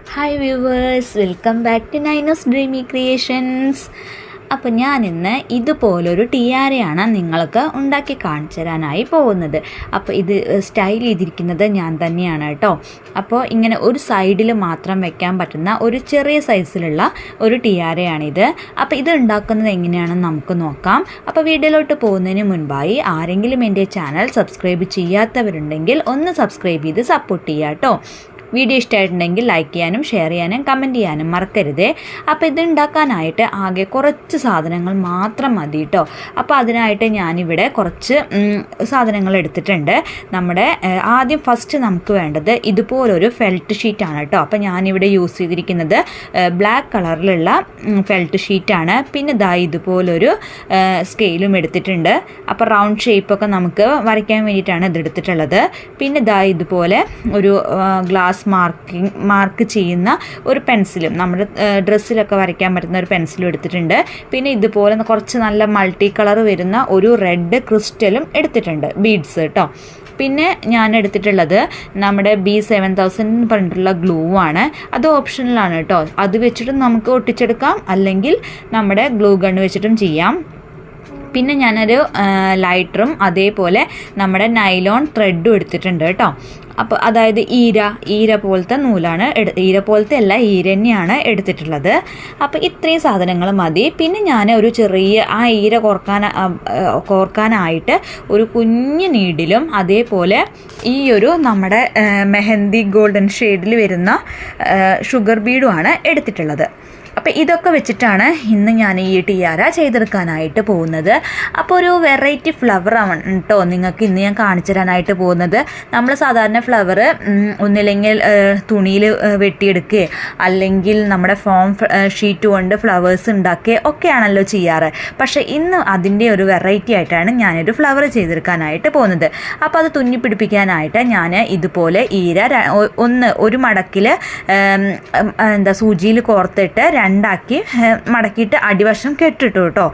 Hi viewers, welcome back to Nainos dreamy creations. അപ്പോൾ ഞാനിന്ന് ഇതുപോലൊരു ടിയാരയാണ് നിങ്ങൾക്ക് ഉണ്ടാക്കി കാണിച്ചു തരാനായി പോകുന്നത്. അപ്പോൾ ഇത് സ്റ്റൈൽ ചെയ്തിരിക്കുന്നത് ഞാൻ തന്നെയാണ് കേട്ടോ. അപ്പോൾ ഇങ്ങനെ ഒരു സൈഡിൽ മാത്രം വെക്കാൻ പറ്റുന്ന ഒരു ചെറിയ സൈസിലുള്ള ഒരു ടിയാരയാണിത്. അപ്പോൾ ഇത് ഉണ്ടാക്കുന്നത് എങ്ങനെയാണെന്ന് നമുക്ക് നോക്കാം. അപ്പോൾ വീഡിയോയിലോട്ട് പോകുന്നതിന് മുൻപായി ആരെങ്കിലും എൻ്റെ ചാനൽ സബ്സ്ക്രൈബ് ചെയ്യാത്തവരുണ്ടെങ്കിൽ ഒന്ന് സബ്സ്ക്രൈബ് ചെയ്ത് സപ്പോർട്ട് ചെയ്യുക കേട്ടോ. വീഡിയോ ഇഷ്ടമായിട്ടുണ്ടെങ്കിൽ ലൈക്ക് ചെയ്യാനും ഷെയർ ചെയ്യാനും കമൻറ്റ് ചെയ്യാനും മറക്കരുതേ. അപ്പോൾ ഇത് ഉണ്ടാക്കാനായിട്ട് ആകെ കുറച്ച് സാധനങ്ങൾ മാത്രം മതി കേട്ടോ. അപ്പോൾ അതിനായിട്ട് ഞാനിവിടെ കുറച്ച് സാധനങ്ങൾ എടുത്തിട്ടുണ്ട്. നമ്മുടെ ആദ്യം ഫസ്റ്റ് നമുക്ക് വേണ്ടത് ഇതുപോലൊരു ഫെൽറ്റ് ഷീറ്റാണ് കേട്ടോ. അപ്പോൾ ഞാനിവിടെ യൂസ് ചെയ്തിരിക്കുന്നത് ബ്ലാക്ക് കളറിലുള്ള ഫെൽറ്റ് ഷീറ്റാണ്. പിന്നെ ഇതുപോലൊരു സ്കെയിലും എടുത്തിട്ടുണ്ട്. അപ്പോൾ റൗണ്ട് ഷേപ്പൊക്കെ നമുക്ക് വരയ്ക്കാൻ വേണ്ടിയിട്ടാണ് ഇത് എടുത്തിട്ടുള്ളത്. പിന്നെ ഇതുപോലെ ഒരു ഗ്ലാസ് മാർക്ക് ചെയ്യുന്ന ഒരു പെൻസിലും നമ്മുടെ ഡ്രസ്സിലൊക്കെ വരയ്ക്കാൻ പറ്റുന്ന ഒരു പെൻസിലും എടുത്തിട്ടുണ്ട്. പിന്നെ ഇതുപോലെ കുറച്ച് നല്ല മൾട്ടി കളർ വരുന്ന ഒരു റെഡ് ക്രിസ്റ്റലും എടുത്തിട്ടുണ്ട്, ബീഡ്സ് കേട്ടോ. പിന്നെ ഞാൻ എടുത്തിട്ടുള്ളത് നമ്മുടെ B7000 പറഞ്ഞിട്ടുള്ള ഗ്ലൂ ആണ്. അത് ഓപ്ഷണലാണ് കേട്ടോ. അത് വെച്ചിട്ടും നമുക്ക് ഒട്ടിച്ചെടുക്കാം, അല്ലെങ്കിൽ നമ്മുടെ ഗ്ലൂ ഗണ്ണ് വെച്ചിട്ടും ചെയ്യാം. പിന്നെ ഞാനൊരു ലൈറ്ററും അതേപോലെ നമ്മുടെ നൈലോൺ ത്രെഡും എടുത്തിട്ടുണ്ട് കേട്ടോ. അപ്പോൾ അതായത് ഈര പോലത്തെ നൂലാണ് ഈര പോലത്തെ അല്ല, ഈര തന്നെയാണ് എടുത്തിട്ടുള്ളത്. അപ്പോൾ ഇത്രയും സാധനങ്ങൾ മതി. പിന്നെ ഞാൻ ഒരു ചെറിയ ആ ഈര കോർക്കാനായിട്ട് ഒരു കുഞ്ഞു നീഡിലും അതേപോലെ ഈ ഒരു നമ്മുടെ മെഹന്തി ഗോൾഡൻ ഷെയ്ഡിൽ വരുന്ന ഷുഗർ ബീഡുമാണ് എടുത്തിട്ടുള്ളത്. അപ്പോൾ ഇതൊക്കെ വെച്ചിട്ടാണ് ഇന്ന് ഞാൻ ഈ ടിയാര ചെയ്തെടുക്കാനായിട്ട് പോകുന്നത്. അപ്പോൾ ഒരു വെറൈറ്റി ഫ്ലവറാണ് കേട്ടോ നിങ്ങൾക്ക് ഇന്ന് ഞാൻ കാണിച്ചു തരാനായിട്ട് പോകുന്നത്. നമ്മൾ സാധാരണ ഫ്ലവർ ഒന്നില്ലെങ്കിൽ തുണിയിൽ വെട്ടിയെടുക്കുക, അല്ലെങ്കിൽ നമ്മുടെ ഫോം ഷീറ്റ് കൊണ്ട് ഫ്ലവേഴ്സ് ഉണ്ടാക്കുക ഒക്കെയാണല്ലോ ചെയ്യാറ്. പക്ഷേ ഇന്ന് അതിൻ്റെ ഒരു വെറൈറ്റി ആയിട്ടാണ് ഞാനൊരു ഫ്ലവർ ചെയ്തെടുക്കാനായിട്ട് പോകുന്നത്. അപ്പോൾ അത് തുന്നി പിടിപ്പിക്കാനായിട്ട് ഞാൻ ഇതുപോലെ ഒരു മടക്കിൽ സൂചിയിൽ കോർത്തിട്ട് രണ്ടാക്കി മടക്കിയിട്ട് അടിവശം കെട്ടിട്ടു കേട്ടോ.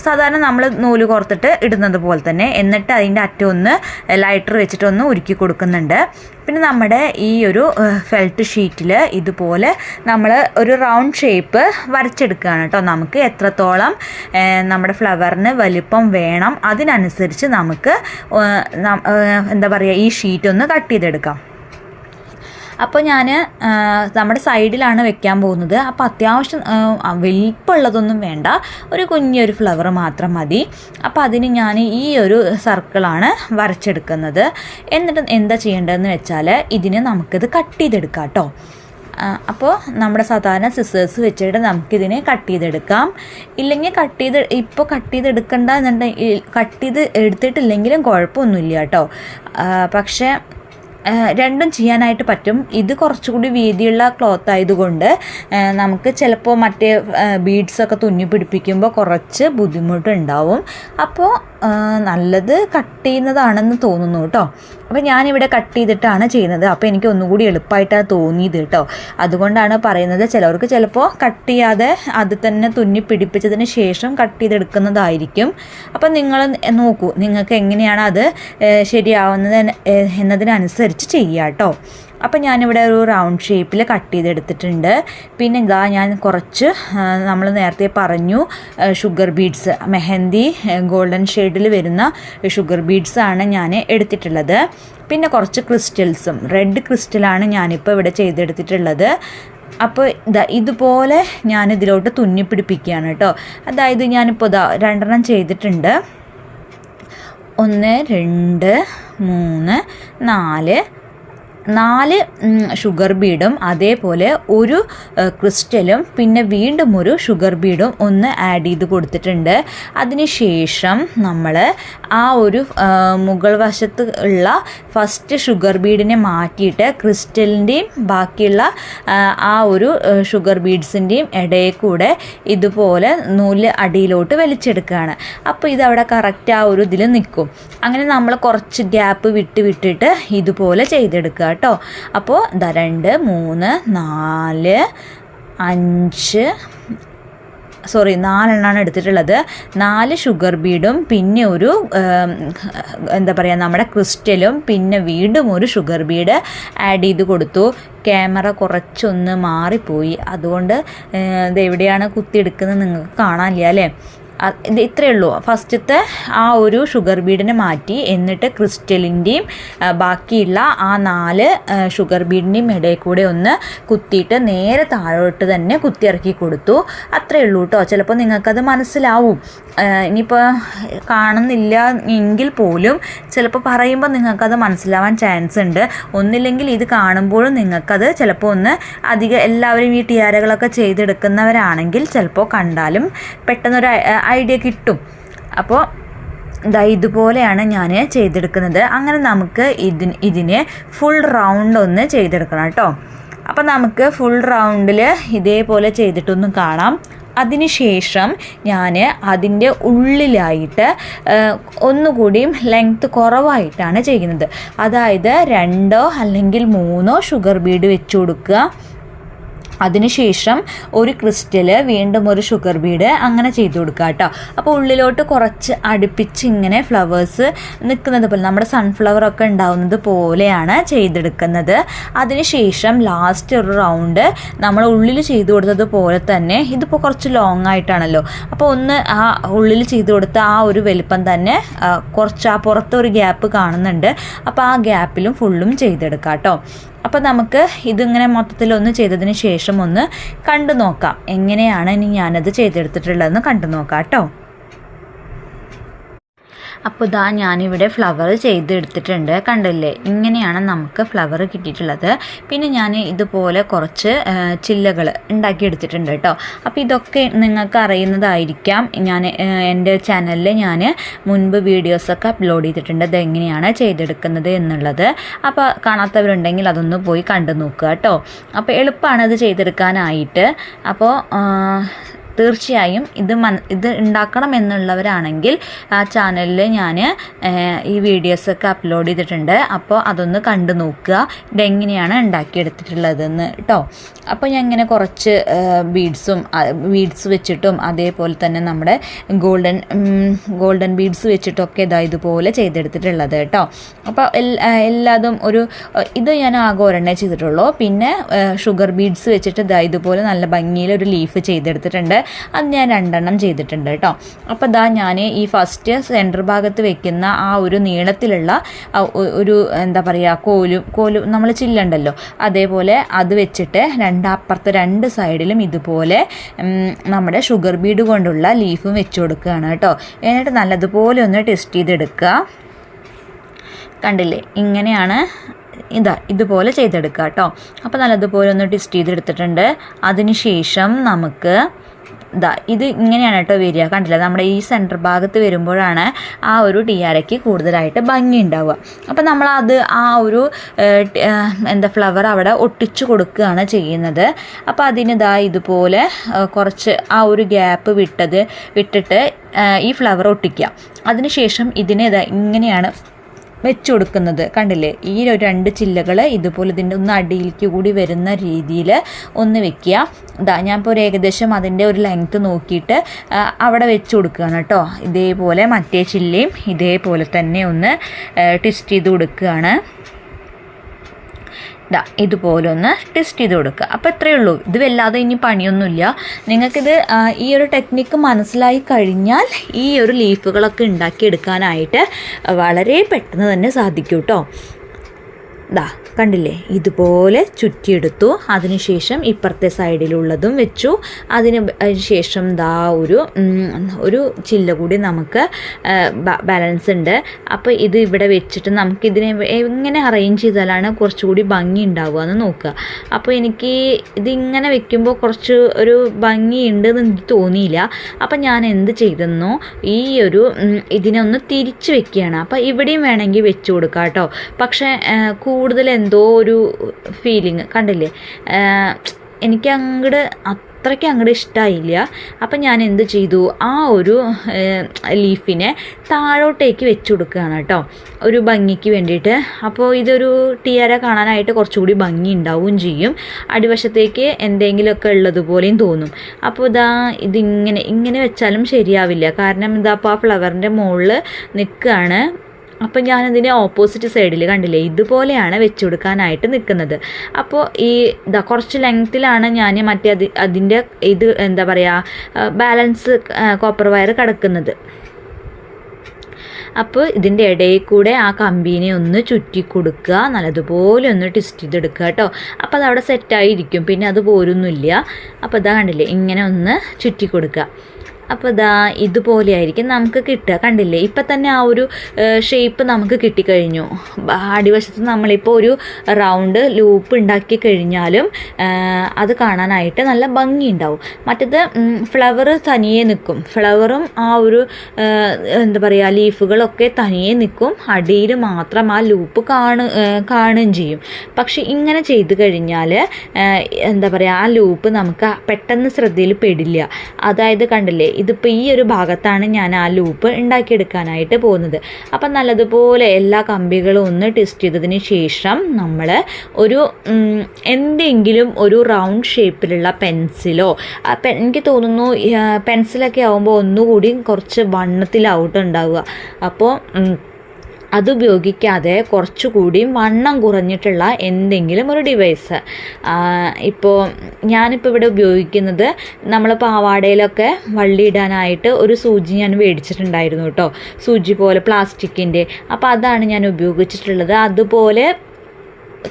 സാധാരണ നമ്മൾ നൂല് കോർത്തിട്ട് ഇടുന്നത് പോലെ തന്നെ. എന്നിട്ട് അതിൻ്റെ അറ്റം ഒന്ന് ലൈറ്റർ വെച്ചിട്ടൊന്ന് ഉരുക്കി കൊടുക്കുന്നുണ്ട്. പിന്നെ നമ്മുടെ ഈ ഒരു ഫെൽറ്റ് ഷീറ്റിൽ ഇതുപോലെ നമ്മൾ ഒരു റൗണ്ട് ഷേപ്പ് വരച്ചെടുക്കുകയാണ് കേട്ടോ. നമുക്ക് എത്രത്തോളം നമ്മുടെ ഫ്ലവറിന് വലിപ്പം വേണം അതിനനുസരിച്ച് നമുക്ക് ഈ ഷീറ്റ് ഒന്ന് കട്ട് ചെയ്തെടുക്കാം. അപ്പോൾ ഞാൻ നമ്മുടെ സൈഡിലാണ് വെക്കാൻ പോകുന്നത്. അപ്പോൾ അത്യാവശ്യം വലിപ്പമുള്ളതൊന്നും വേണ്ട, ഒരു കുഞ്ഞൊരു ഫ്ലവർ മാത്രം മതി. അപ്പോൾ അതിന് ഞാൻ ഈ ഒരു സർക്കിളാണ് വരച്ചെടുക്കുന്നത്. എന്നിട്ട് എന്താ ചെയ്യേണ്ടതെന്ന് വെച്ചാൽ ഇതിന് നമുക്കിത് കട്ട് ചെയ്തെടുക്കാം കേട്ടോ. അപ്പോൾ നമ്മുടെ സാധാരണ സിസേഴ്സ് വെച്ചിട്ട് നമുക്കിതിനെ കട്ട് ചെയ്തെടുക്കാം. ഇല്ലെങ്കിൽ ഇപ്പോൾ കട്ട് ചെയ്തെടുക്കണ്ട എന്നുണ്ടെങ്കിൽ കട്ട് ചെയ്ത് എടുത്തിട്ടില്ലെങ്കിലും കുഴപ്പമൊന്നുമില്ല കേട്ടോ. പക്ഷേ രണ്ടും ചെയ്യാനായിട്ട് പറ്റും. ഇത് കുറച്ചുകൂടി വീതിയുള്ള ക്ലോത്ത് ആയതുകൊണ്ട് നമുക്ക് ചിലപ്പോൾ മറ്റേ ബീഡ്സൊക്കെ തുന്നി പിടിപ്പിക്കുമ്പോൾ കുറച്ച് ബുദ്ധിമുട്ടുണ്ടാവും. അപ്പോൾ നല്ലത് കട്ട് ചെയ്യുന്നതാണെന്ന് തോന്നുന്നു കേട്ടോ. അപ്പോൾ ഞാനിവിടെ കട്ട് ചെയ്തിട്ടാണ് ചെയ്യുന്നത്. അപ്പോൾ എനിക്ക് ഒന്നുകൂടി എളുപ്പമായിട്ടാണ് തോന്നിയത് കേട്ടോ. അതുകൊണ്ടാണ് പറയുന്നത്. ചിലവർക്ക് ചിലപ്പോൾ കട്ട് ചെയ്യാതെ അത് തന്നെ തുന്നി പിടിപ്പിച്ചതിന് ശേഷം കട്ട് ചെയ്തെടുക്കുന്നതായിരിക്കും. അപ്പം നിങ്ങൾ നോക്കൂ, നിങ്ങൾക്ക് എങ്ങനെയാണ് അത് ശരിയാവുന്നത് എന്നതിനനുസരിച്ച് ചെയ്യുക കേട്ടോ. അപ്പം ഞാനിവിടെ ഒരു റൗണ്ട് ഷേപ്പിൽ കട്ട് ചെയ്തെടുത്തിട്ടുണ്ട്. പിന്നെ ഞാൻ കുറച്ച് നമ്മൾ നേരത്തെ പറഞ്ഞു ഷുഗർ ബീഡ്സ്, മെഹന്തി ഗോൾഡൻ ഷെയ്ഡിൽ വരുന്ന ഷുഗർ ബീഡ്സാണ് ഞാൻ എടുത്തിട്ടുള്ളത്. പിന്നെ കുറച്ച് ക്രിസ്റ്റൽസും, റെഡ് ക്രിസ്റ്റലാണ് ഞാനിപ്പോൾ ഇവിടെ ചെയ്തെടുത്തിട്ടുള്ളത്. അപ്പോൾ ഇതുപോലെ ഞാനിതിലോട്ട് തുന്നി പിടിപ്പിക്കുകയാണ് കേട്ടോ. അതായത് ഞാനിപ്പോൾ 2 ചെയ്തിട്ടുണ്ട്. 1 2 3 4 ഷുഗർ ബീഡും അതേപോലെ ഒരു ക്രിസ്റ്റലും പിന്നെ വീണ്ടും ഒരു ഷുഗർ ബീഡും ഒന്ന് ആഡ് ചെയ്ത് കൊടുത്തിട്ടുണ്ട്. അതിന് ശേഷം നമ്മൾ ആ ഒരു മുകൾ വശത്ത് ഉള്ള ഫസ്റ്റ് ഷുഗർ ബീഡിനെ മാറ്റിയിട്ട് ക്രിസ്റ്റലിൻ്റെയും ബാക്കിയുള്ള ആ ഒരു ഷുഗർ ബീഡ്സിൻ്റെയും ഇടയിൽ കൂടെ ഇതുപോലെ നൂല് അടിയിലോട്ട് വലിച്ചെടുക്കുകയാണ്. അപ്പോൾ ഇതവിടെ കറക്റ്റ് ആ ഒരു ഇതിൽ നിൽക്കും. അങ്ങനെ നമ്മൾ കുറച്ച് ഗ്യാപ്പ് വിട്ടിട്ട് ഇതുപോലെ ചെയ്തെടുക്കുക കേട്ടോ. അപ്പോൾ 2 3 4 5 4 എടുത്തിട്ടുള്ളത്. 4 ഷുഗർ ബീഡും പിന്നെ ഒരു എന്താ പറയുക നമ്മുടെ ക്രിസ്റ്റലും പിന്നെ വീണ്ടും ഒരു ഷുഗർ ബീഡ് ആഡ് ചെയ്ത് കൊടുത്തു. ക്യാമറ കുറച്ചൊന്ന് മാറിപ്പോയി, അതുകൊണ്ട് ഇത് എവിടെയാണ് കുത്തിയെടുക്കുന്നത് നിങ്ങൾക്ക് കാണാനില്ല അല്ലേ. ഇത് ഇത്രയേ ഉള്ളൂ. ഫസ്റ്റത്തെ ആ ഒരു ഷുഗർ ബീഡിനെ മാറ്റി, എന്നിട്ട് ക്രിസ്റ്റലിൻ്റെയും ബാക്കിയുള്ള ആ 4 ഷുഗർ ബീഡിൻ്റെയും ഇടയിൽ കൂടെ ഒന്ന് കുത്തിയിട്ട് നേരെ താഴോട്ട് തന്നെ കുത്തിയിറക്കി കൊടുത്തു. അത്രയേ ഉള്ളൂ കേട്ടോ. ചിലപ്പോൾ നിങ്ങൾക്കത് മനസ്സിലാവും. ഇനിയിപ്പോൾ കാണുന്നില്ല എങ്കിൽ പോലും ചിലപ്പോൾ പറയുമ്പോൾ നിങ്ങൾക്കത് മനസ്സിലാവാൻ ചാൻസ് ഉണ്ട്. ഒന്നില്ലെങ്കിൽ ഇത് കാണുമ്പോഴും നിങ്ങൾക്കത് ചിലപ്പോൾ ഒന്ന് അധികം എല്ലാവരും ഈ ടിയാരകളൊക്കെ ചെയ്തെടുക്കുന്നവരാണെങ്കിൽ ചിലപ്പോൾ കണ്ടാലും പെട്ടെന്നൊരു ഐഡിയ കിട്ടും. അപ്പോൾ ഇതുപോലെയാണ് ഞാൻ ചെയ്തെടുക്കുന്നത്. അങ്ങനെ നമുക്ക് ഇതിനെ ഫുൾ റൗണ്ട് ഒന്ന് ചെയ്തെടുക്കണം കേട്ടോ. അപ്പോൾ നമുക്ക് ഫുൾ റൗണ്ടിൽ ഇതേപോലെ ചെയ്തിട്ടൊന്ന് കാണാം. അതിനുശേഷം ഞാൻ അതിൻ്റെ ഉള്ളിലായിട്ട് ഒന്നുകൂടിയും ലെങ്ത്ത് കുറവായിട്ടാണ് ചെയ്യുന്നത്. അതായത് 2 അല്ലെങ്കിൽ 3 ഷുഗർ ബീഡ് വെച്ച് കൊടുക്കുക. അതിനുശേഷം ഒരു ക്രിസ്റ്റൽ, വീണ്ടും ഒരു ഷുഗർ ബീഡ്, അങ്ങനെ ചെയ്ത് കൊടുക്കുക കേട്ടോ. അപ്പോൾ ഉള്ളിലോട്ട് കുറച്ച് അടുപ്പിച്ച് ഇങ്ങനെ ഫ്ലവേഴ്സ് നിൽക്കുന്നത് പോലെ, നമ്മുടെ സൺഫ്ലവർ ഒക്കെ ഉണ്ടാവുന്നത് പോലെയാണ് ചെയ്തെടുക്കുന്നത്. അതിനുശേഷം ലാസ്റ്റ് ഒരു റൗണ്ട് നമ്മൾ ഉള്ളിൽ ചെയ്ത് കൊടുത്തത് പോലെ തന്നെ, ഇതിപ്പോൾ കുറച്ച് ലോങ് ആയിട്ടാണല്ലോ, അപ്പോൾ ഒന്ന് ആ ഉള്ളിൽ ചെയ്ത് കൊടുത്ത ആ ഒരു വലിപ്പം തന്നെ കുറച്ച് ആ പുറത്ത് ഒരു ഗ്യാപ്പ് കാണുന്നുണ്ട്. അപ്പോൾ ആ ഗ്യാപ്പിലും ഫുള്ളും ചെയ്തെടുക്കാം കേട്ടോ. അപ്പോൾ നമുക്ക് ഇതിങ്ങനെ മൊത്തത്തിലൊന്ന് ചെയ്തതിന് ശേഷം ഒന്ന് കണ്ടു നോക്കാം എങ്ങനെയാണ് ഇനി ഞാനത് ചെയ്തെടുത്തിട്ടുള്ളതെന്ന് കണ്ടു നോക്കാം കേട്ടോ. അപ്പോൾ ഞാനിവിടെ ഫ്ലവർ ചെയ്തെടുത്തിട്ടുണ്ട്. കണ്ടില്ലേ, ഇങ്ങനെയാണ് നമുക്ക് ഫ്ലവർ കിട്ടിയിട്ടുള്ളത്. പിന്നെ ഞാൻ ഇതുപോലെ കുറച്ച് ചില്ലകൾ ഉണ്ടാക്കിയെടുത്തിട്ടുണ്ട് കേട്ടോ. അപ്പോൾ ഇതൊക്കെ നിങ്ങൾക്ക് അറിയുന്നതായിരിക്കാം. ഞാൻ എൻ്റെ ചാനലിൽ ഞാൻ മുൻപ് വീഡിയോസൊക്കെ അപ്ലോഡ് ചെയ്തിട്ടുണ്ട് ഇതെങ്ങനെയാണ് ചെയ്തെടുക്കുന്നത് എന്നുള്ളത്. അപ്പോൾ കാണാത്തവരുണ്ടെങ്കിൽ അതൊന്ന് പോയി കണ്ടു നോക്കുക കേട്ടോ. അപ്പോൾ എളുപ്പമാണ് ഇത് ചെയ്തെടുക്കാനായിട്ട്. അപ്പോൾ തീർച്ചയായും ഇത് ഉണ്ടാക്കണം എന്നുള്ളവരാണെങ്കിൽ ആ ചാനലിൽ ഞാൻ ഈ വീഡിയോസൊക്കെ അപ്ലോഡ് ചെയ്തിട്ടുണ്ട്. അപ്പോൾ അതൊന്ന് കണ്ടു നോക്കുക ഇതെങ്ങനെയാണ് ഉണ്ടാക്കിയെടുത്തിട്ടുള്ളതെന്ന് കേട്ടോ. അപ്പോൾ ഞാൻ ഇങ്ങനെ കുറച്ച് ബീഡ്സ് വെച്ചിട്ടും അതേപോലെ തന്നെ നമ്മുടെ ഗോൾഡൻ ബീഡ്സ് വെച്ചിട്ടൊക്കെ ഇതുപോലെ ചെയ്തെടുത്തിട്ടുള്ളത് കേട്ടോ. അപ്പോൾ എല്ലാതും ഇത് ഞാൻ ആകെ ഒരെണ്ണേ ചെയ്തിട്ടുള്ളൂ. പിന്നെ ഷുഗർ ബീഡ്സ് വെച്ചിട്ട് ഇതുപോലെ നല്ല ഭംഗിയിൽ ഒരു ലീഫ് ചെയ്തെടുത്തിട്ടുണ്ട്. അത് ഞാൻ 2 ചെയ്തിട്ടുണ്ട് കേട്ടോ. അപ്പോൾ ഞാൻ ഈ ഫസ്റ്റ് സെൻറ്റർ ഭാഗത്ത് വെക്കുന്ന ആ ഒരു നീളത്തിലുള്ള ഒരു എന്താ പറയുക കോലും നമ്മൾ ചില്ലുണ്ടല്ലോ, അതേപോലെ അത് വെച്ചിട്ട് അപ്പുറത്തെ 2 സൈഡിലും ഇതുപോലെ നമ്മുടെ ഷുഗർ ബീഡ് കൊണ്ടുള്ള ലീഫും വെച്ച് കൊടുക്കുകയാണ് കേട്ടോ. എന്നിട്ട് നല്ലതുപോലെ ഒന്ന് ടെസ്റ്റ് ചെയ്തെടുക്കുക. കണ്ടില്ലേ, ഇങ്ങനെയാണ് ഇതുപോലെ ചെയ്തെടുക്കുക കേട്ടോ. അപ്പോൾ നല്ലതുപോലെ ഒന്ന് ടെസ്റ്റ് ചെയ്തെടുത്തിട്ടുണ്ട്. അതിനുശേഷം നമുക്ക് ഇത് ഇങ്ങനെയാണ് കേട്ടോ വരിക. കണ്ടില്ല, നമ്മുടെ ഈ സെൻറ്റർ ഭാഗത്ത് വരുമ്പോഴാണ് ആ ഒരു ടിയാരയ്ക്ക് കൂടുതലായിട്ട് ഭംഗി ഉണ്ടാവുക. അപ്പം നമ്മളത് ആ ഒരു ഫ്ലവർ അവിടെ ഒട്ടിച്ചു കൊടുക്കുകയാണ് ചെയ്യുന്നത്. അപ്പോൾ അതിന് ഇതുപോലെ കുറച്ച് ആ ഒരു ഗ്യാപ്പ് വിട്ടിട്ട് ഈ ഫ്ലവർ ഒട്ടിക്കുക. അതിനുശേഷം ഇതിനെ ഇങ്ങനെയാണ് വെച്ച് കൊടുക്കുന്നത്. കണ്ടില്ലേ, ഈ 2 ചില്ലകൾ ഇതുപോലെ ഇതിൻ്റെ ഒന്ന് അടിയിലേക്ക് കൂടി വരുന്ന രീതിയിൽ ഒന്ന് വെക്കുക. ഞാനിപ്പോൾ ഏകദേശം അതിൻ്റെ ഒരു ലെങ്ത്ത് നോക്കിയിട്ട് അവിടെ വെച്ച് കൊടുക്കുകയാണ് കേട്ടോ. ഇതേപോലെ മറ്റേ ചില്ലയും ഇതേപോലെ തന്നെ ഒന്ന് ട്വിസ്റ്റ് ചെയ്ത് കൊടുക്കുകയാണ്. ഇതുപോലെ ഒന്ന് ടെസ്റ്റ് ചെയ്ത് കൊടുക്കുക. അപ്പോൾ ഇത്രയേ ഉള്ളൂ. ഇത് വല്ലാതെ ഇനി പണിയൊന്നുമില്ല. നിങ്ങൾക്കിത് ഈ ഒരു ടെക്നിക്ക് മനസ്സിലായി കഴിഞ്ഞാൽ ഈ ഒരു ലീഫുകളൊക്കെ ഉണ്ടാക്കിയെടുക്കാനായിട്ട് വളരെ പെട്ടെന്ന് തന്നെ സാധിക്കും കേട്ടോ. കണ്ടില്ലേ, ഇതുപോലെ ചുറ്റിയെടുത്തു. അതിനുശേഷം ഇപ്പുറത്തെ സൈഡിലുള്ളതും വെച്ചു. അതിന് ശേഷം ഒരു ചില്ല കൂടി നമുക്ക് ബാലൻസ് ഉണ്ട്. അപ്പോൾ ഇത് ഇവിടെ വെച്ചിട്ട് നമുക്കിതിനെ എങ്ങനെ അറേഞ്ച് ചെയ്താലാണ് കുറച്ചുകൂടി ഭംഗി ഉണ്ടാവുക എന്ന് നോക്കുക. അപ്പോൾ എനിക്ക് ഇതിങ്ങനെ വെക്കുമ്പോൾ കുറച്ച് ഒരു ഭംഗി ഉണ്ടെന്ന് എനിക്ക് തോന്നിയില്ല. അപ്പം ഞാൻ എന്ത് ചെയ്തെന്നോ ഇതിനെ ഒന്ന് തിരിച്ച് വെക്കുകയാണ്. അപ്പോൾ ഇവിടെയും വേണമെങ്കിൽ വെച്ച് കൊടുക്കാം കേട്ടോ. പക്ഷേ കൂടുതൽ എന്തോ ഒരു ഫീലിങ് കണ്ടില്ലേ, എനിക്ക് അത്രയ്ക്ക് അങ്ങോട്ട് ഇഷ്ടമായില്ല. അപ്പം ഞാൻ എന്ത് ചെയ്തു, ആ ഒരു ലീഫിനെ താഴോട്ടേക്ക് വെച്ച് കൊടുക്കുകയാണ് കേട്ടോ, ഒരു ഭംഗിക്ക് വേണ്ടിയിട്ട്. അപ്പോൾ ഇതൊരു ടിയറ കാണാനായിട്ട് കുറച്ചുകൂടി ഭംഗി ഉണ്ടാവുകയും ചെയ്യും. അടിവശത്തേക്ക് എന്തെങ്കിലുമൊക്കെ ഉള്ളതുപോലെയും തോന്നും. അപ്പോൾ ഇതിങ്ങനെ വെച്ചാലും ശരിയാവില്ല, കാരണം അപ്പോൾ ആ ഫ്ലവറിൻ്റെ മുകളിൽ നിൽക്കുകയാണ്. അപ്പം ഞാനതിൻ്റെ ഓപ്പോസിറ്റ് സൈഡിൽ കണ്ടില്ലേ, ഇതുപോലെയാണ് വെച്ച് കൊടുക്കാനായിട്ട് നിൽക്കുന്നത്. അപ്പോൾ കുറച്ച് ലെങ്ത്തിലാണ് ഞാൻ അതിൻ്റെ എന്താ പറയുക, ബാലൻസ് കോപ്പർ വയർ കിടക്കുന്നത്. അപ്പോൾ ഇതിൻ്റെ ഇടയിൽ കൂടെ ആ കമ്പീനെ ഒന്ന് ചുറ്റി കൊടുക്കുക, നല്ലതുപോലെ ഒന്ന് ട്വിസ്റ്റ് ചെയ്തെടുക്കുക കേട്ടോ. അപ്പോൾ അതവിടെ സെറ്റായിരിക്കും, പിന്നെ അത് പോരൊന്നുമില്ല. അപ്പോൾ ഇതാ കണ്ടില്ലേ, ഇങ്ങനെ ഒന്ന് ചുറ്റി കൊടുക്കുക. അപ്പോൾ ഇതുപോലെ ആയിരിക്കും നമുക്ക് കിട്ടുക. കണ്ടില്ലേ, ഇപ്പം തന്നെ ആ ഒരു ഷേപ്പ് നമുക്ക് കിട്ടിക്കഴിഞ്ഞു. അടിവശത്ത് നമ്മളിപ്പോൾ ഒരു റൗണ്ട് ലൂപ്പ് ഉണ്ടാക്കി കഴിഞ്ഞാലും അത് കാണാനായിട്ട് നല്ല ഭംഗി ഉണ്ടാവും. മറ്റേത് ഫ്ലവർ തനിയെ നിൽക്കും, ഫ്ലവറും ആ ഒരു എന്താ പറയുക ലീഫുകളൊക്കെ തനിയെ നിൽക്കും, അടിയിൽ മാത്രം ആ ലൂപ്പ് കാണുകയും ചെയ്യും. പക്ഷെ ഇങ്ങനെ ചെയ്ത് കഴിഞ്ഞാൽ എന്താ പറയുക, ആ ലൂപ്പ് നമുക്ക് പെട്ടെന്ന് ശ്രദ്ധയിൽ പെടില്ല. അതായത് കണ്ടില്ലേ, ഇതിപ്പോൾ ഈ ഒരു ഭാഗത്താണ് ഞാൻ ആ ലൂപ്പ് ഉണ്ടാക്കിയെടുക്കാനായിട്ട് പോകുന്നത്. അപ്പം നല്ലതുപോലെ എല്ലാ കമ്പികളും ഒന്ന് ട്വിസ്റ്റ് ചെയ്തതിന് ശേഷം നമ്മൾ എന്തെങ്കിലും ഒരു റൗണ്ട് ഷേപ്പിലുള്ള പെൻസിലോ, എനിക്ക് തോന്നുന്നു പെൻസിലൊക്കെ ആകുമ്പോൾ ഒന്നുകൂടി കുറച്ച് വണ്ണത്തിലാവുണ്ടാവുക. അപ്പോൾ അതുപയോഗിക്കാതെ കുറച്ചുകൂടി വണ്ണം കുറഞ്ഞിട്ടുള്ള എന്തെങ്കിലും ഒരു ഡിവൈസ്. ഇപ്പോൾ ഞാനിപ്പോൾ ഇവിടെ ഉപയോഗിക്കുന്നത്, നമ്മൾ പാവാടയിലൊക്കെ വള്ളിയിടാനായിട്ട് ഒരു സൂചി ഞാൻ മേടിച്ചിട്ടുണ്ടായിരുന്നു കേട്ടോ, സൂചി പോലെ പ്ലാസ്റ്റിക്കിൻ്റെ. അപ്പോൾ അതാണ് ഞാൻ ഉപയോഗിച്ചിട്ടുള്ളത്. അതുപോലെ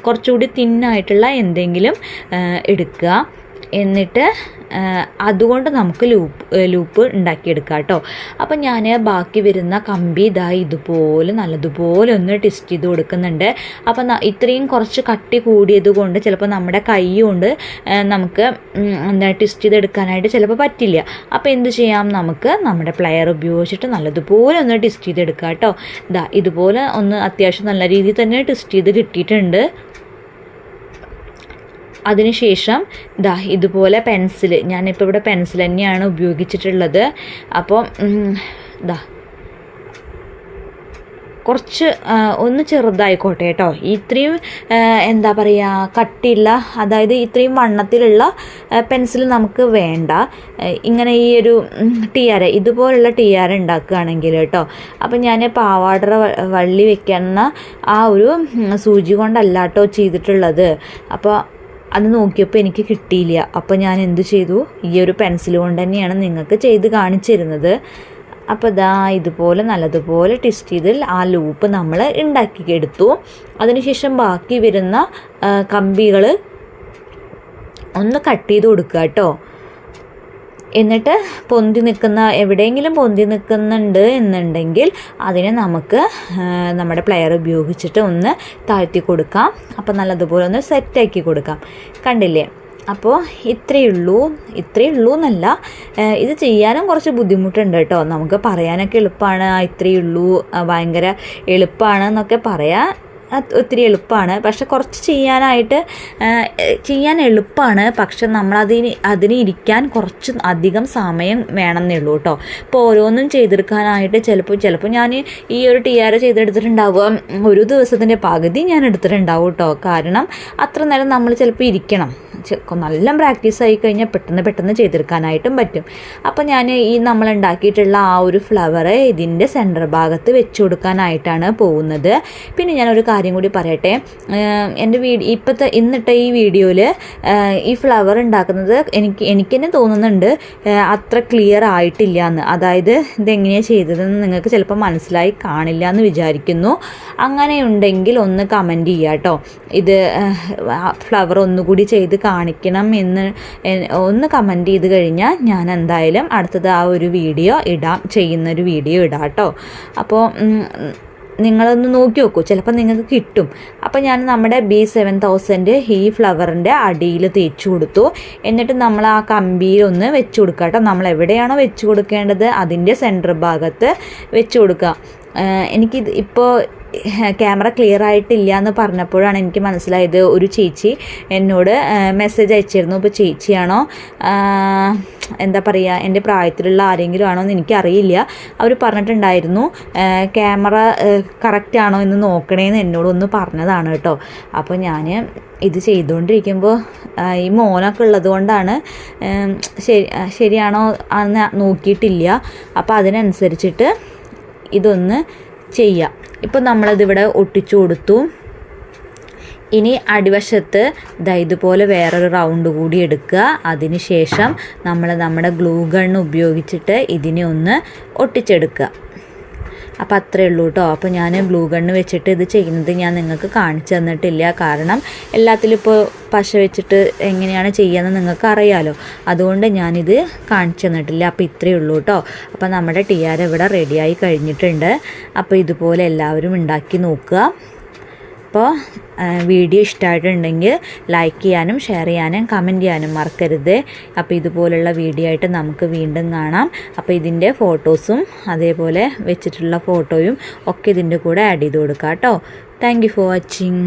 കുറച്ചുകൂടി തിന്നായിട്ടുള്ള എന്തെങ്കിലും എടുക്കുക, എന്നിട്ട് അതുകൊണ്ട് നമുക്ക് ലൂപ്പ് ഉണ്ടാക്കിയെടുക്കാം കേട്ടോ. അപ്പം ഞാൻ ബാക്കി വരുന്ന കമ്പി ഇതുപോലെ നല്ലതുപോലെ ഒന്ന് ട്വിസ്റ്റ് ചെയ്ത് കൊടുക്കുന്നുണ്ട്. അപ്പം ഇത്രയും കുറച്ച് കട്ടി കൂടിയത് കൊണ്ട് ചിലപ്പോൾ നമ്മുടെ കൈ കൊണ്ട് നമുക്ക് ട്വിസ്റ്റ് ചെയ്തെടുക്കാനായിട്ട് ചിലപ്പോൾ പറ്റില്ല. അപ്പോൾ എന്ത് ചെയ്യാം, നമുക്ക് നമ്മുടെ പ്ലെയർ ഉപയോഗിച്ചിട്ട് നല്ലതുപോലെ ഒന്ന് ട്വിസ്റ്റ് ചെയ്തെടുക്കാം കേട്ടോ. ഇതുപോലെ ഒന്ന് അത്യാവശ്യം നല്ല രീതിയിൽ തന്നെ ട്വിസ്റ്റ് ചെയ്ത് കിട്ടിയിട്ടുണ്ട്. അതിനുശേഷം ഇതുപോലെ പെൻസിൽ, ഞാനിപ്പോൾ ഇവിടെ പെൻസിൽ തന്നെയാണ് ഉപയോഗിച്ചിട്ടുള്ളത്. അപ്പോൾ കുറച്ച് ഒന്ന് ചെറുതായിക്കോട്ടെ കേട്ടോ, ഇത്രയും എന്താ പറയുക കട്ടിയുള്ള, അതായത് ഇത്രയും വണ്ണത്തിലുള്ള പെൻസിൽ നമുക്ക് വേണ്ട. ഇങ്ങനെ ഈ ഒരു ടിയാര, ഇതുപോലുള്ള ടിയാര ഉണ്ടാക്കുകയാണെങ്കിൽ കേട്ടോ. അപ്പം ഞാൻ പാവാട വള്ളി വെക്കുന്ന ആ ഒരു സൂചി കൊണ്ടല്ല കേട്ടോ ചെയ്തിട്ടുള്ളത്. അപ്പോൾ അത് നോക്കിയപ്പോൾ എനിക്ക് കിട്ടിയില്ല. അപ്പോൾ ഞാൻ എന്ത് ചെയ്തു, ഈ ഒരു പെൻസിൽ കൊണ്ട് തന്നെയാണ് നിങ്ങൾക്ക് ചെയ്ത് കാണിച്ചിരുന്നത്. അപ്പോൾ ഇതുപോലെ നല്ലതുപോലെ ട്വിസ്റ്റ് ചെയ്ത് ആ ലൂപ്പ് നമ്മൾ ഉണ്ടാക്കിയെടുത്തു. അതിനുശേഷം ബാക്കി വരുന്ന കമ്പികൾ ഒന്ന് കട്ട് ചെയ്ത് കൊടുക്കുക കേട്ടോ. എന്നിട്ട് എവിടെയെങ്കിലും പൊന്തി നിൽക്കുന്നുണ്ട് എന്നുണ്ടെങ്കിൽ അതിനെ നമുക്ക് നമ്മുടെ പ്ലെയർ ഉപയോഗിച്ചിട്ട് ഒന്ന് താഴ്ത്തി കൊടുക്കാം. അപ്പോൾ നല്ലതുപോലെ ഒന്ന് സെറ്റാക്കി കൊടുക്കാം. കണ്ടില്ലേ, അപ്പോൾ ഇത്രയേ ഉള്ളൂ എന്നല്ല, ഇത് ചെയ്യാനും കുറച്ച് ബുദ്ധിമുട്ടുണ്ട് കേട്ടോ. നമുക്ക് പറയാനൊക്കെ എളുപ്പമാണ്, ഇത്രയേ ഉള്ളൂ, ഭയങ്കര എളുപ്പമാണ് എന്നൊക്കെ പറയാം, ഒത്തിരി എളുപ്പമാണ്. പക്ഷെ കുറച്ച് ചെയ്യാൻ എളുപ്പമാണ്, പക്ഷെ അതിന് ഇരിക്കാൻ കുറച്ച് അധികം സമയം വേണമെന്നേ ഉള്ളൂ കേട്ടോ. ഇപ്പോൾ ഓരോന്നും ചെയ്തെടുക്കാനായിട്ട് ചിലപ്പോൾ ഞാൻ ഈ ഒരു ടിയാര ചെയ്തെടുത്തിട്ടുണ്ടാവുക ഒരു ദിവസത്തിൻ്റെ പകുതി ഞാൻ എടുത്തിട്ടുണ്ടാവും കേട്ടോ. കാരണം അത്ര നേരം നമ്മൾ ചിലപ്പോൾ ഇരിക്കണം. നല്ല പ്രാക്ടീസ് ആയി കഴിഞ്ഞാൽ പെട്ടെന്ന് ചെയ്തെടുക്കാനായിട്ടും പറ്റും. അപ്പോൾ ഞാൻ നമ്മൾ ഉണ്ടാക്കിയിട്ടുള്ള ആ ഒരു ഫ്ലവർ ഇതിൻ്റെ സെൻറ്റർ ഭാഗത്ത് വെച്ച് കൊടുക്കാനായിട്ടാണ് പോകുന്നത്. പിന്നെ ഞാനൊരു കാര്യം കൂടി പറയട്ടെ, എൻ്റെ ഇന്നിട്ട ഈ വീഡിയോയിൽ ഈ ഫ്ലവർ ഉണ്ടാക്കുന്നത് എനിക്ക് തന്നെ തോന്നുന്നുണ്ട് അത്ര ക്ലിയർ ആയിട്ടില്ല എന്ന്. അതായത് ഇതെങ്ങനെയാണ് ചെയ്തതെന്ന് നിങ്ങൾക്ക് ചിലപ്പോൾ മനസ്സിലായി കാണില്ല എന്ന് വിചാരിക്കുന്നു. അങ്ങനെയുണ്ടെങ്കിൽ ഒന്ന് കമൻറ്റ് ചെയ്യുക കേട്ടോ. ഇത് ഫ്ലവർ ഒന്നുകൂടി ചെയ്ത് കാണിക്കണം എന്ന് ഒന്ന് കമൻറ്റ് ചെയ്ത് കഴിഞ്ഞാൽ ഞാൻ എന്തായാലും അടുത്തത് ആ ഒരു വീഡിയോ ചെയ്യുന്നൊരു വീഡിയോ ഇടാം കേട്ടോ. അപ്പോൾ നിങ്ങളൊന്ന് നോക്കി നോക്കൂ, ചിലപ്പോൾ നിങ്ങൾക്ക് കിട്ടും. അപ്പോൾ ഞാൻ നമ്മുടെ B7000 ഈ ഫ്ലവറിൻ്റെ അടിയിൽ തേച്ച് കൊടുത്തു. എന്നിട്ട് നമ്മൾ ആ കമ്പിയിലൊന്ന് വെച്ച് കൊടുക്കുക കേട്ടോ. നമ്മൾ എവിടെയാണോ വെച്ച് കൊടുക്കേണ്ടത് അതിൻ്റെ സെൻറ്റർ ഭാഗത്ത് വെച്ച് കൊടുക്കുക. എനിക്ക് ഇപ്പോൾ ക്യാമറ ക്ലിയർ ആയിട്ടില്ല എന്ന് പറഞ്ഞപ്പോഴാണ് എനിക്ക് മനസ്സിലായത്. ഒരു ചേച്ചി എന്നോട് മെസ്സേജ് അയച്ചിരുന്നു. ഇപ്പോൾ ചേച്ചിയാണോ എന്താ പറയുക, എൻ്റെ പ്രായത്തിലുള്ള ആരെങ്കിലും ആണോ എന്ന് എനിക്കറിയില്ല. അവർ പറഞ്ഞിട്ടുണ്ടായിരുന്നു ക്യാമറ കറക്റ്റ് ആണോ എന്ന് നോക്കണേന്ന് എന്നോടൊന്ന് പറഞ്ഞതാണ് കേട്ടോ. അപ്പോൾ ഞാൻ ഇത് ചെയ്തുകൊണ്ടിരിക്കുമ്പോൾ ഈ മോനൊക്കെ ഉള്ളത് കൊണ്ടാണ് ശരിയാണോ എന്ന് നോക്കിയിട്ടില്ല. അപ്പോൾ അതിനനുസരിച്ചിട്ട് ഇതൊന്ന് ചെയ്യാം. ഇപ്പം നമ്മളതിവിടെ ഒട്ടിച്ചു കൊടുത്തു. ഇനി അടിവശത്ത് ഇതുപോലെ വേറൊരു റൗണ്ട് കൂടി എടുക്കുക. അതിന് ശേഷം നമ്മൾ നമ്മുടെ ഗ്ലൂ ഗൺ ഉപയോഗിച്ചിട്ട് ഇതിനെ ഒന്ന് ഒട്ടിച്ചെടുക്കുക. അപ്പോൾ അത്രയേ ഉള്ളൂ കേട്ടോ. അപ്പോൾ ഞാൻ ഗ്ലൂ ഗണ്ണ് വെച്ചിട്ട് ഇത് ചെയ്യുന്നത് ഞാൻ നിങ്ങൾക്ക് കാണിച്ചു തന്നിട്ടില്ല. കാരണം എല്ലാത്തിലും ഇപ്പോൾ പശ വെച്ചിട്ട് എങ്ങനെയാണ് ചെയ്യുകയെന്ന് നിങ്ങൾക്ക് അറിയാമല്ലോ. അതുകൊണ്ട് ഞാനിത് കാണിച്ചു തന്നിട്ടില്ല. അപ്പോൾ ഇത്രയേ ഉള്ളൂ കേട്ടോ. അപ്പോൾ നമ്മുടെ ടിയാര ഇവിടെ റെഡിയായി കഴിഞ്ഞിട്ടുണ്ട്. അപ്പോൾ ഇതുപോലെ എല്ലാവരും ഉണ്ടാക്കി നോക്കുക. അപ്പോൾ വീഡിയോ ഇഷ്ടമായിട്ടുണ്ടെങ്കിൽ ലൈക്ക് ചെയ്യാനും ഷെയർ ചെയ്യാനും കമൻറ്റ് ചെയ്യാനും മറക്കരുത്. അപ്പോൾ ഇതുപോലുള്ള വീഡിയോ ആയിട്ട് നമുക്ക് വീണ്ടും കാണാം. അപ്പോൾ ഇതിൻ്റെ ഫോട്ടോസും അതേപോലെ വെച്ചിട്ടുള്ള ഫോട്ടോയും ഒക്കെ ഇതിൻ്റെ കൂടെ ആഡ് ചെയ്ത് കൊടുക്കാം കേട്ടോ. Thank you for watching.